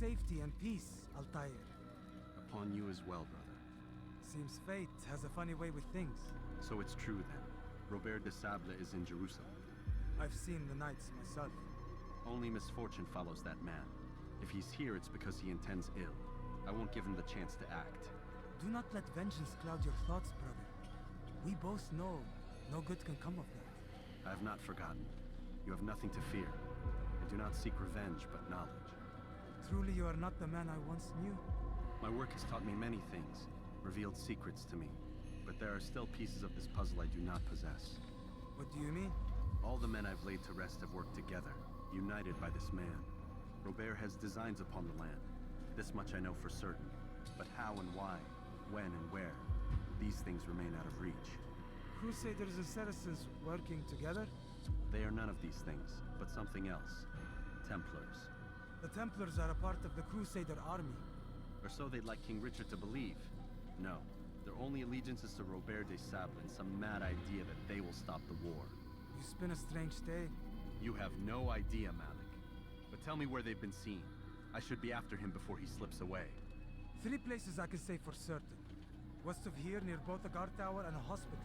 safety and peace, Altair. Upon you as well, brother. Seems fate has a funny way with things. So it's true then. Robert de Sable is in Jerusalem. I've seen the knights myself. Only misfortune follows that man. If he's here, it's because he intends ill. I won't give him the chance to act. Do not let vengeance cloud your thoughts, brother. We both know no good can come of that. I have not forgotten. You have nothing to fear. I do not seek revenge, but knowledge. Truly you are not the man I once knew. My work has taught me many things, revealed secrets to me. But there are still pieces of this puzzle I do not possess. What do you mean? All the men I've laid to rest have worked together, united by this man. Robert has designs upon the land. This much I know for certain. But how and why, when and where, these things remain out of reach. Crusaders and Saracens working together? They are none of these things, but something else. Templars. The Templars are a part of the Crusader army. Or so they'd like King Richard to believe. No, their only allegiance is to Robert de Sable and some mad idea that they will stop the war. You spin a strange tale. You have no idea, Malik. But tell me where they've been seen. I should be after him before he slips away. 3 places I can say for certain. West of here, near both a guard tower and a hospital.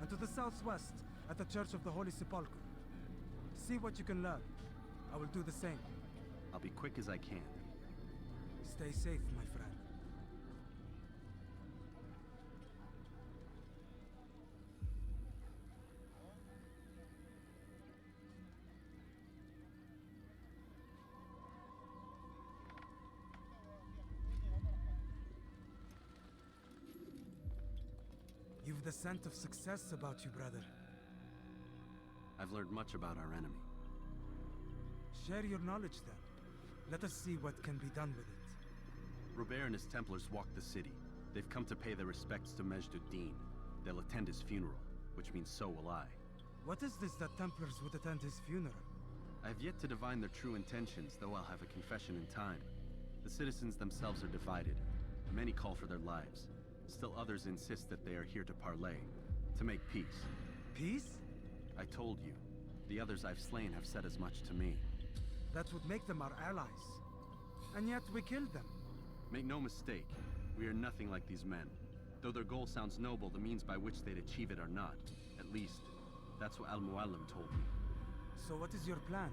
And to the southwest, at the Church of the Holy Sepulchre. See what you can learn. I will do the same. I'll be quick as I can. Stay safe, my friend. You've the scent of success about you, brother. I've learned much about our enemy. Share your knowledge then. Let us see what can be done with it. Robert and his Templars walk the city. They've come to pay their respects to Majd-ud-Din. They'll attend his funeral, which means so will I. What is this that Templars would attend his funeral? I have yet to divine their true intentions, though I'll have a confession in time. The citizens themselves are divided. Many call for their lives. Still others insist that they are here to parley, to make peace. Peace? I told you. The others I've slain have said as much to me. That would make them our allies. And yet we killed them. Make no mistake, we are nothing like these men. Though their goal sounds noble, the means by which they'd achieve it are not. At least, that's what Al-Muallim told me. So what is your plan?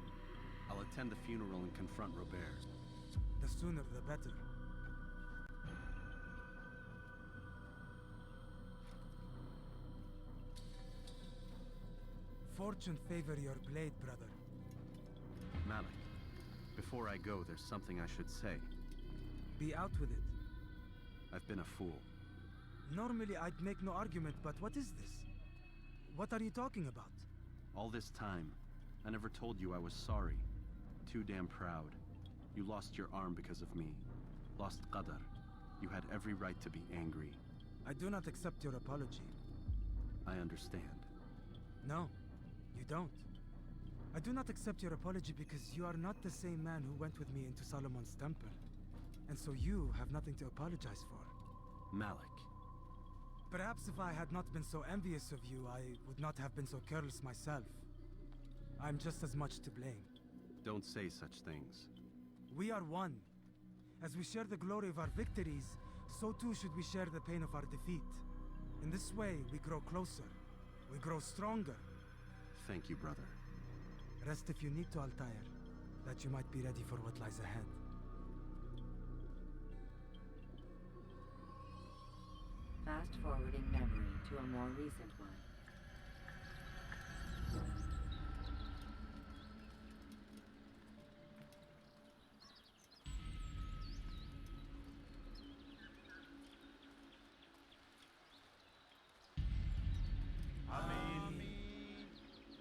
I'll attend the funeral and confront Robert. The sooner the better. Fortune favor your blade, brother. Malik, before I go, there's something I should say. Be out with it. I've been a fool. Normally I'd make no argument, but what is this? What are you talking about? All this time, I never told you I was sorry. Too damn proud. You lost your arm because of me. Lost Qadar. You had every right to be angry. I do not accept your apology. I understand. No, you don't. I do not accept your apology because you are not the same man who went with me into Solomon's temple. And so you have nothing to apologize for. Malik. Perhaps if I had not been so envious of you, I would not have been so careless myself. I'm just as much to blame. Don't say such things. We are one. As we share the glory of our victories, so too should we share the pain of our defeat. In this way, we grow closer. We grow stronger. Thank you, brother. Rest if you need to, Altair, that you might be ready for what lies ahead. Fast-forwarding memory to a more recent one.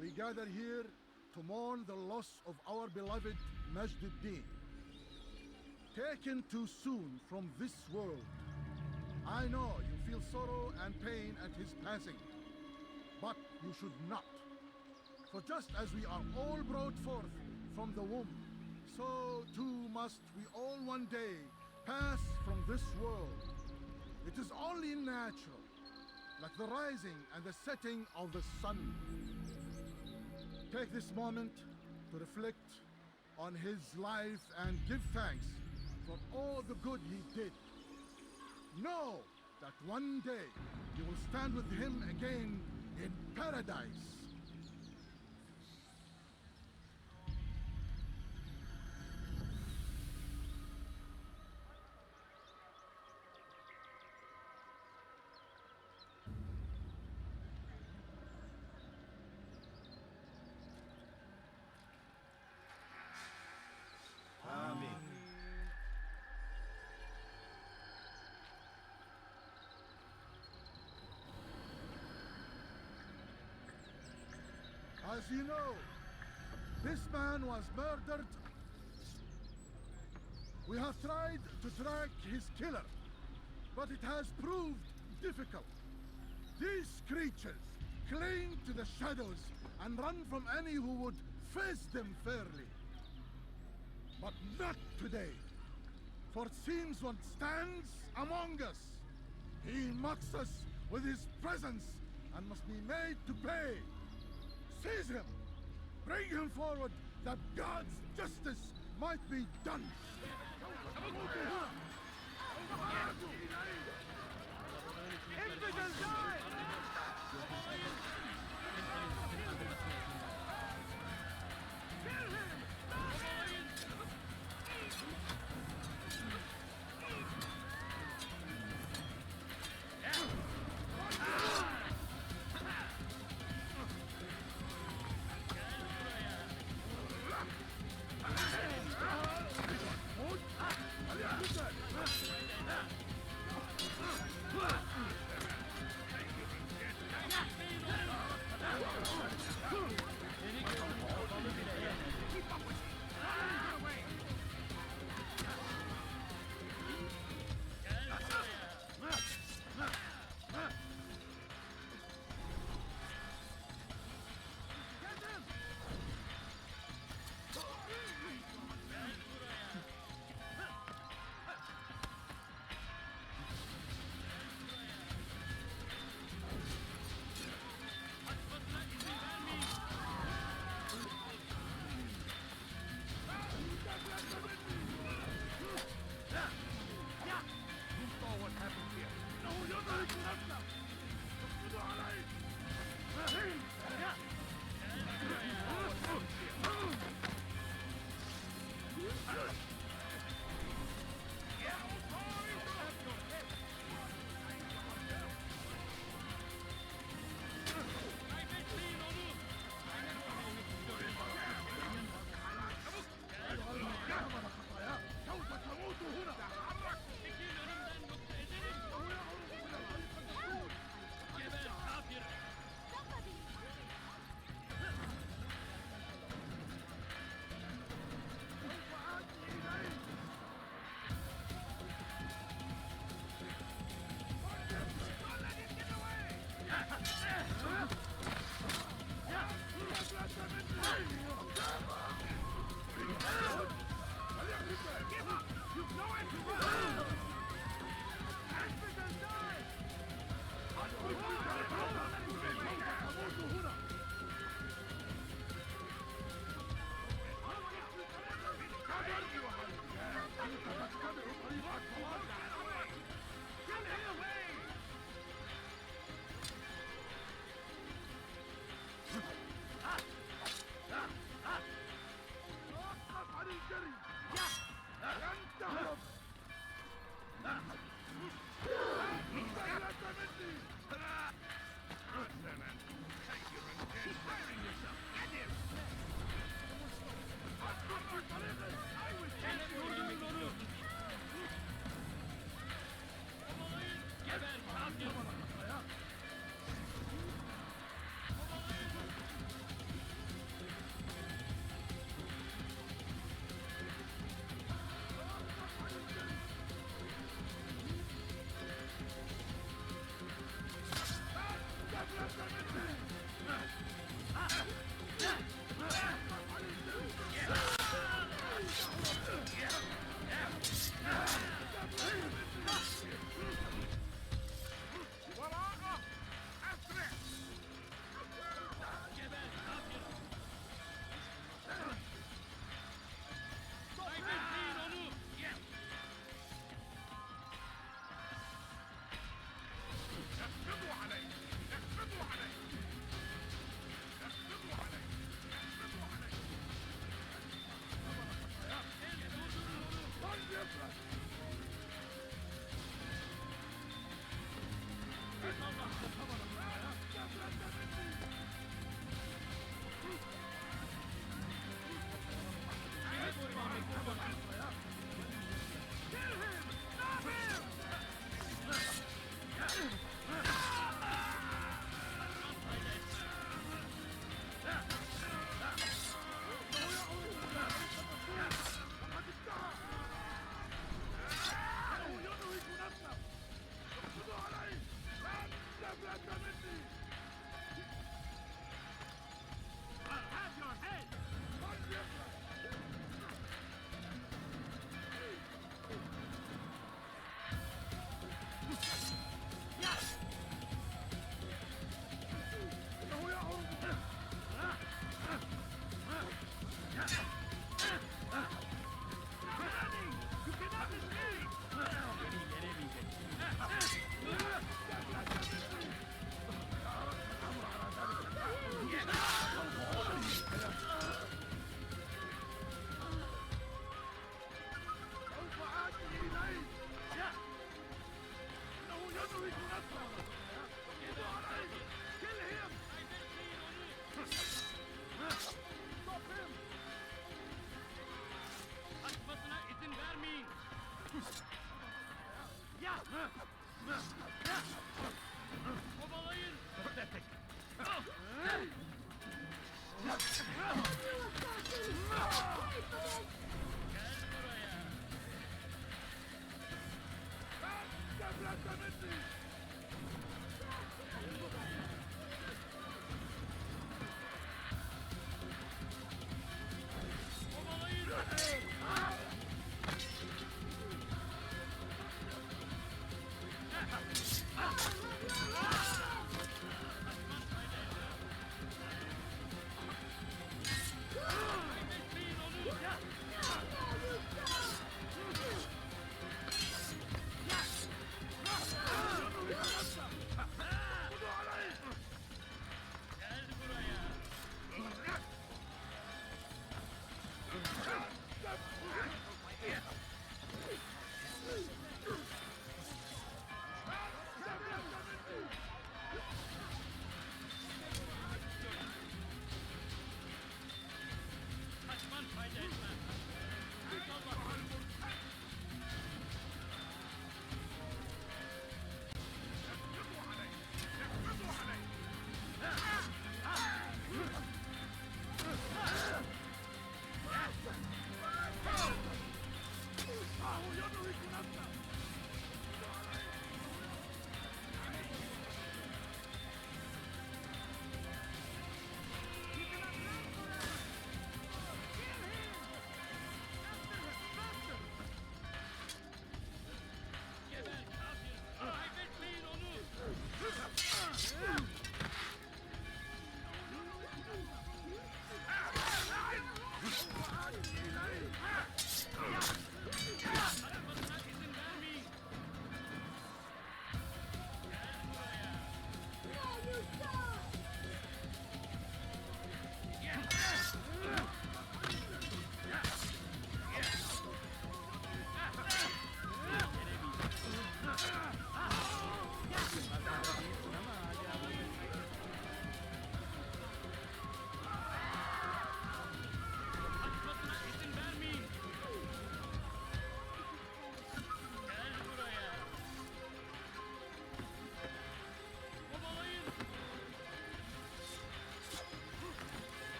We gather here to mourn the loss of our beloved Majd-ud-Din. Taken too soon from this world. I know you feel sorrow and pain at his passing, but you should not. For just as we are all brought forth from the womb, so too must we all one day pass from this world. It is only natural, like the rising and the setting of the sun. Take this moment to reflect on his life and give thanks for all the good he did. Know that one day you will stand with him again in paradise. As you know, this man was murdered. We have tried to track his killer, but it has proved difficult. These creatures cling to the shadows and run from any who would face them fairly. But not today, for it seems one stands among us. He mocks us with his presence and must be made to pay. Seize him! Bring him forward that God's justice might be done! Infidels die! Kill him!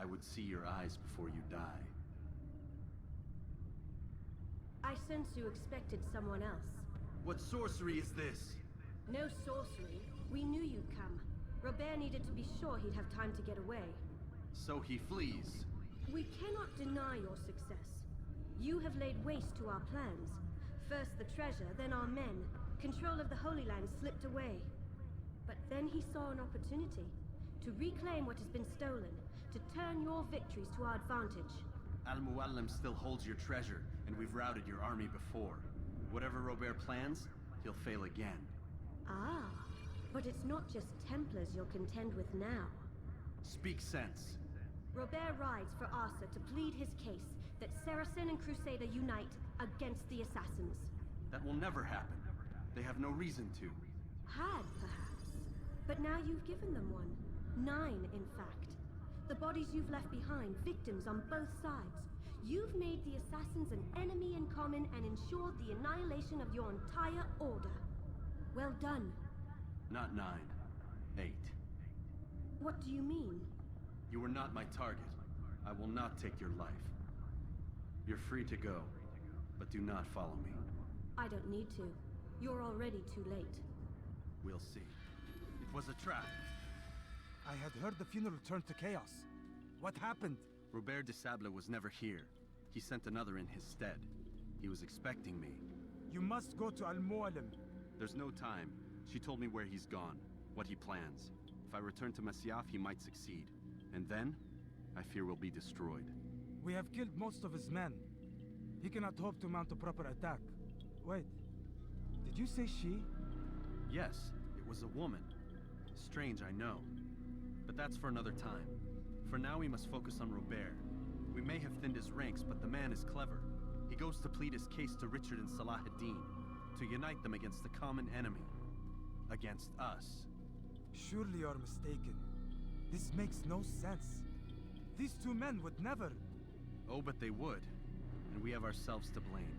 I would see your eyes before you die. I sense you expected someone else. What sorcery is this? No sorcery. We knew you'd come. Robert needed to be sure he'd have time to get away. So he flees. We cannot deny your success. You have laid waste to our plans. First the treasure, then our men. Control of the Holy Land slipped away. But then he saw an opportunity to reclaim what has been stolen, to turn your victories to our advantage. Al-Muallim still holds your treasure, and we've routed your army before. Whatever Robert plans, he'll fail again. Ah, but it's not just Templars you'll contend with now. Speak sense. Robert rides for Arsuf to plead his case that Saracen and Crusader unite against the assassins. That will never happen. They have no reason to. Had, perhaps. But now you've given them one. 9, in fact. The bodies you've left behind, victims on both sides. You've made the assassins an enemy in common and ensured the annihilation of your entire order. Well done. Not 9. 8. What do you mean? You are not my target. I will not take your life. You're free to go, but do not follow me. I don't need to. You're already too late. We'll see. It was a trap. I had heard the funeral turned to chaos. What happened? Robert de Sable was never here. He sent another in his stead. He was expecting me. You must go to Al-Mualim. There's no time. She told me where he's gone, what he plans. If I return to Masyaf, he might succeed. And then, I fear we'll be destroyed. We have killed most of his men. He cannot hope to mount a proper attack. Wait, did you say she? Yes, it was a woman. Strange, I know. But that's for another time. For now, we must focus on Robert. We may have thinned his ranks, but the man is clever. He goes to plead his case to Richard and Salah ad-Din, to unite them against the common enemy. Against us. Surely you're mistaken. This makes no sense. These 2 men would never... Oh, but they would. And we have ourselves to blame.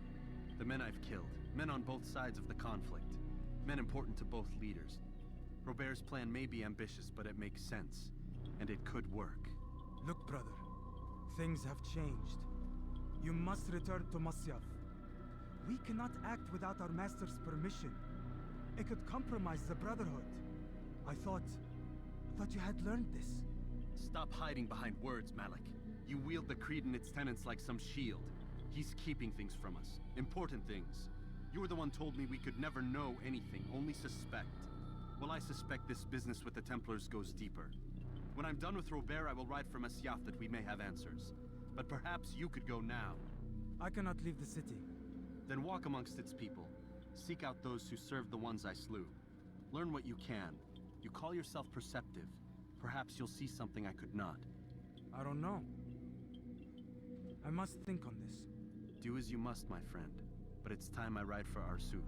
The men I've killed, men on both sides of the conflict, men important to both leaders. Robert's plan may be ambitious, but it makes sense. And it could work. Look, brother. Things have changed. You must return to Masyaf. We cannot act without our master's permission. It could compromise the Brotherhood. I thought you had learned this. Stop hiding behind words, Malik. You wield the creed and its tenets like some shield. He's keeping things from us. Important things. You were the one told me we could never know anything, only suspect. Well, I suspect this business with the Templars goes deeper. When I'm done with Robert, I will ride for Masyaf that we may have answers. But perhaps you could go now. I cannot leave the city. Then walk amongst its people. Seek out those who served the ones I slew. Learn what you can. You call yourself perceptive. Perhaps you'll see something I could not. I don't know. I must think on this. Do as you must, my friend. But it's time I ride for Arsuf.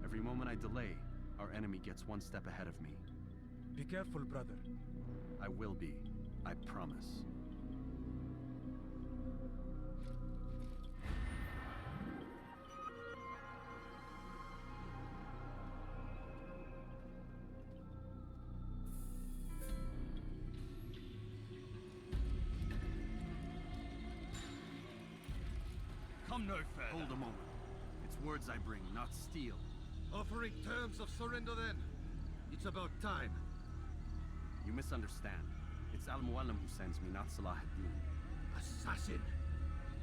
Every moment I delay, our enemy gets one step ahead of me. Be careful, brother. I will be. I promise. Come no further. Hold a moment. It's words I bring, not steel. Offering terms of surrender then. It's about time. You misunderstand. It's Al-Mualim who sends me, not Salah ad-Din. Assassin!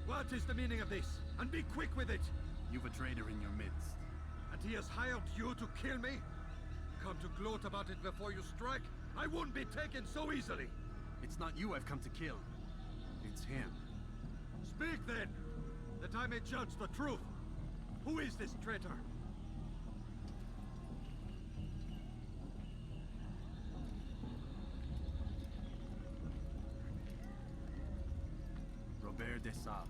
What is the meaning of this? And be quick with it! You've a traitor in your midst. And he has hired you to kill me? Come to gloat about it before you strike? I won't be taken so easily! It's not you I've come to kill. It's him. Speak then! That I may judge the truth! Who is this traitor? Robert de Sable.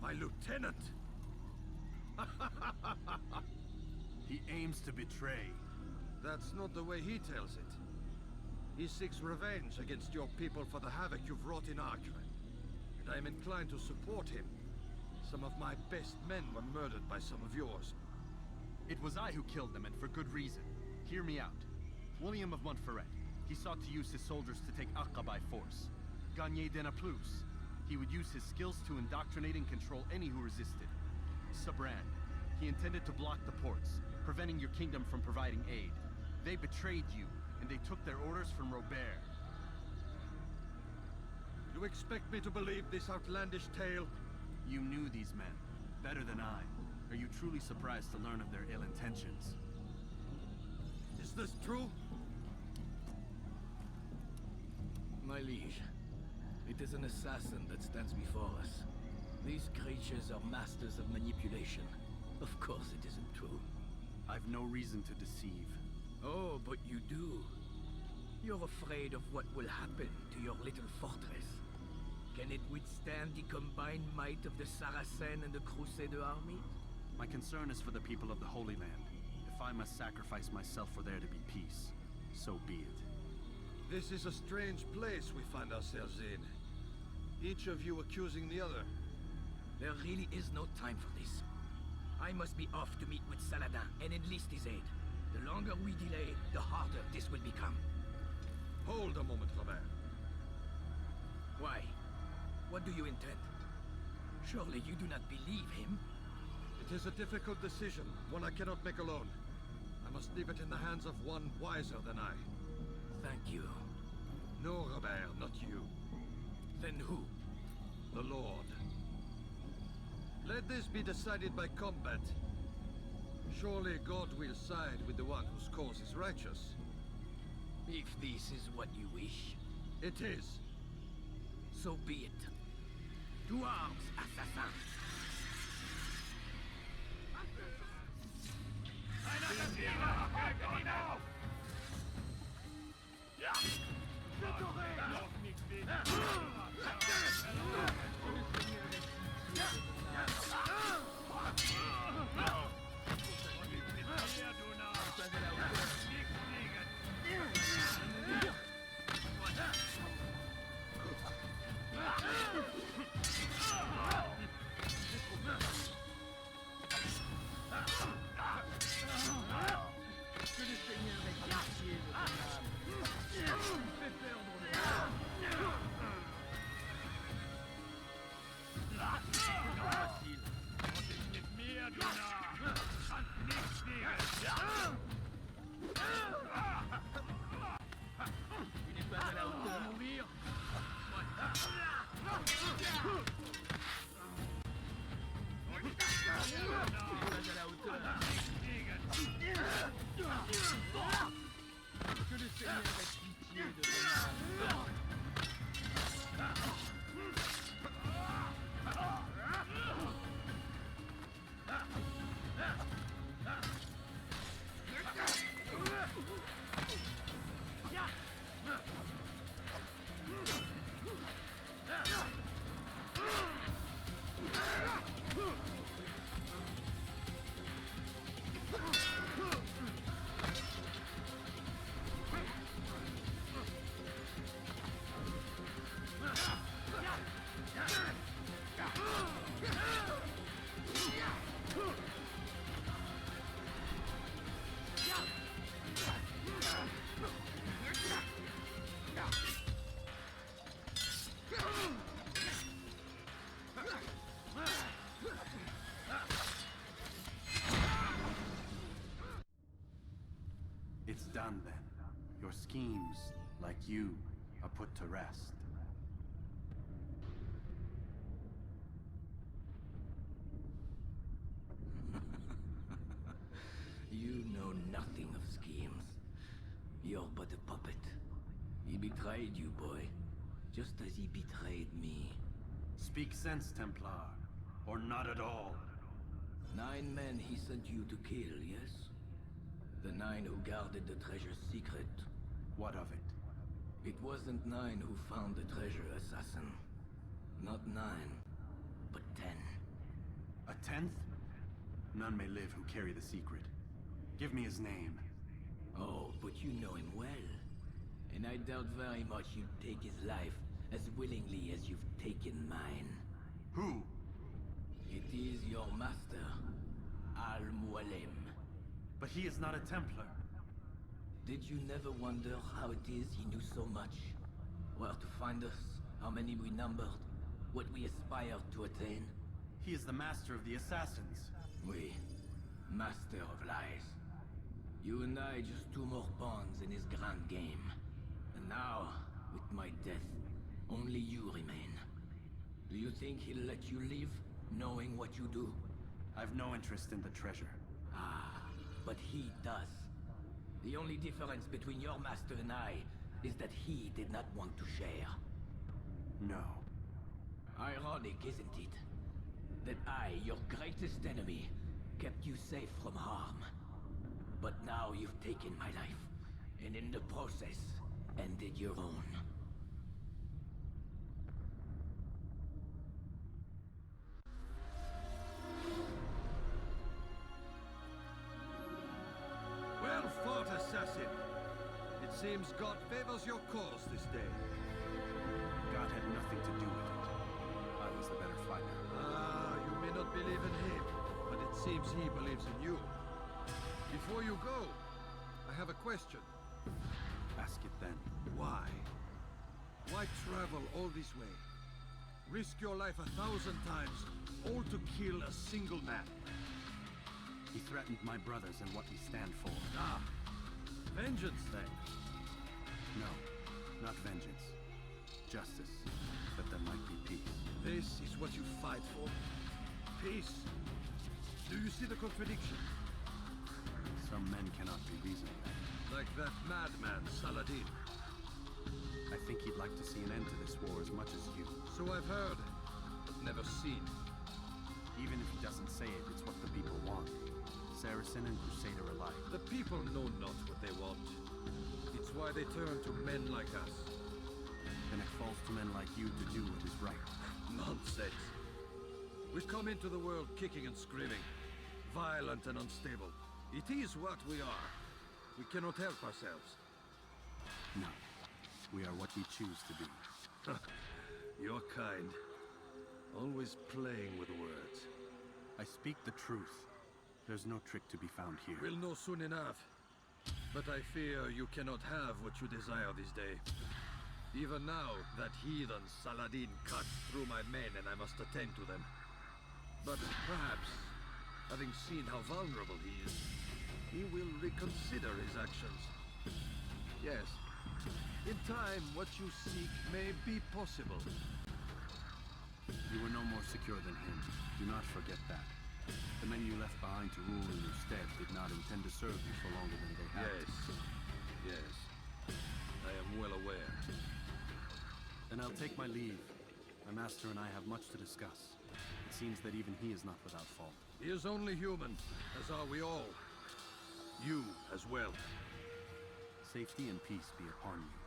My lieutenant! He aims to betray. That's not the way he tells it. He seeks revenge against your people for the havoc you've wrought in Acre. And I am inclined to support him. Some of my best men were murdered by some of yours. It was I who killed them, and for good reason. Hear me out. William of Montferrat. He sought to use his soldiers to take Acre by force. Gagné de Naplouse. He would use his skills to indoctrinate and control any who resisted. Sabrand. He intended to block the ports, preventing your kingdom from providing aid. They betrayed you, and they took their orders from Robert. You expect me to believe this outlandish tale? You knew these men, better than I. Are you truly surprised to learn of their ill intentions? Is this true? My liege, it is an assassin that stands before us. These creatures are masters of manipulation. Of course it isn't true. I've no reason to deceive. Oh, but you do. You're afraid of what will happen to your little fortress. Can it withstand the combined might of the Saracen and the Crusader armies? My concern is for the people of the Holy Land. If I must sacrifice myself for there to be peace, so be it. This is a strange place we find ourselves in. Each of you accusing the other. There really is no time for this. I must be off to meet with Saladin and enlist his aid. The longer we delay, the harder this will become. Hold a moment, Robert. Why? What do you intend? Surely you do not believe him? It is a difficult decision, one I cannot make alone. I must leave it in the hands of one wiser than I. Thank you. No, Robert, not you. Then who? The Lord. Let this be decided by combat. Surely God will side with the one whose cause is righteous. If this is what you wish, It is. so be it. To arms, assassin! It's done then. Your schemes, like you, are put to rest. You know nothing of schemes. You're but a puppet. He betrayed you, boy. Just as he betrayed me. Speak sense, Templar. Or not at all. 9 men he sent you to kill, yes? The 9 who guarded the treasure's secret. What of it? It wasn't 9 who found the treasure, assassin. Not 9, but 10. A 10th? None may live who carry the secret. Give me his name. Oh, but you know him well. And I doubt very much you'd take his life as willingly as you've taken mine. Who? It is your master, Al-Mualim. But he is not a Templar. Did you never wonder how it is he knew so much? Where to find us, how many we numbered, what we aspired to attain? He is the master of the assassins. We, master of lies. You and I just 2 more pawns in his grand game. And now, with my death, only you remain. Do you think he'll let you live, knowing what you do? I've no interest in the treasure. Ah, but he does. The only difference between your master and I is that he did not want to share. No. Ironic, isn't it? That I, your greatest enemy, kept you safe from harm. But now you've taken my life, and in the process, ended your own. seems God favors your cause this day. God had nothing to do with it. I was the better fighter. Ah, you may not believe in him, but it seems he believes in you. Before you go, I have a question. Ask it then. Why? Why travel all this way? Risk your life 1,000 times, all to kill a single man. He threatened my brothers and what we stand for. Ah, vengeance then. No, not vengeance. Justice, that there might be peace. This is what you fight for? Peace? Do you see the contradiction? Some men cannot be reasoned with. Like that madman, Saladin. I think he'd like to see an end to this war as much as you. So I've heard, but never seen. Even if he doesn't say it, it's what the people want. Saracen and Crusader alike. The people know not what they want. It's why they turn to men like us. Then it falls to men like you to do what is right. Nonsense. We come into the world kicking and screaming. Violent and unstable. It is what we are. We cannot help ourselves. No. We are what we choose to be. You're kind. Always playing with words. I speak the truth. There's no trick to be found here. We'll know soon enough. But I fear you cannot have what you desire this day. Even now, that heathen Saladin cuts through my men and I must attend to them. But perhaps, having seen how vulnerable he is, he will reconsider his actions. Yes, in time, what you seek may be possible. You were no more secure than him. Do not forget that. The men you left behind to rule in your stead did not intend to serve you for longer than they had. Yes. I am well aware. Then I'll take my leave. My master and I have much to discuss. It seems that even he is not without fault. He is only human, as are we all. You as well. Safety and peace be upon you.